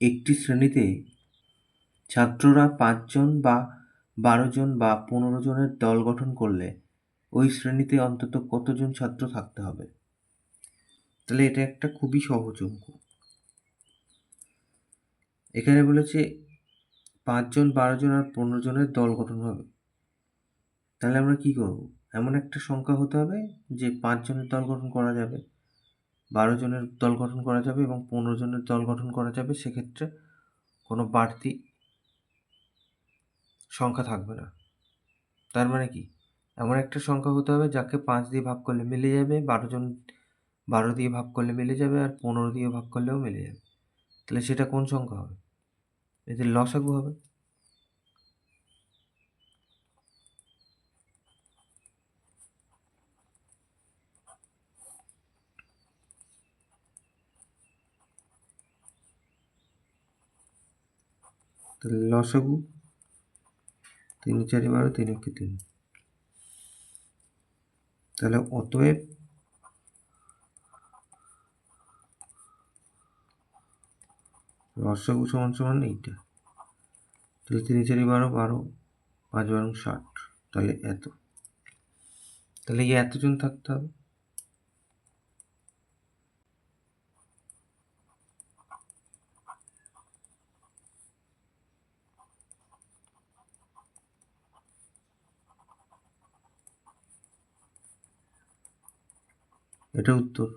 একটি শ্রেণীতে ছাত্ররা ৫ জন বা ১২ জন বা ১৫ জনের দল গঠন করলে ওই শ্রেণীতে অন্তত কতজন ছাত্র থাকতে হবে? তাহলে এটা একটা খুবই সহজ অঙ্ক। এখানে বলেছে ৫ জন, ১২ জন আর ১৫ জনের দল গঠন হবে। তাহলে আমরা কি করব? এমন একটা সংখ্যা হতে হবে যে ৫ জনের দল গঠন করা যাবে, ১২ জনের দল গঠন করা যাবে এবং ১৫ জনের দল গঠন করা যাবে। সেক্ষেত্রে কোনো বাড়তি সংখ্যা থাকবে না। তার মানে কি? এমন একটা সংখ্যা হতে হবে যাকে ৫ দিয়ে ভাগ করলে মিলে যাবে, ১২ দিয়ে ভাগ করলে মিলে যাবে আর ১৫ দিয়ে ভাগ করলেও মিলে যাবে। তাহলে সেটা কোন সংখ্যা হবে? এদের লসাগু হবে। তাহলে লসাগু ৩ × ৪ = ১২, ৩ × ১ = ৩। তাহলে অতএব লসাগু সমান এইটা। তাহলে ৩ × ৪ = ১২, ১২, ৫ × ১২ = ৬০। তাহলে এত। তাহলে এই এতজন থাকতে হবে। এটা উত্তর।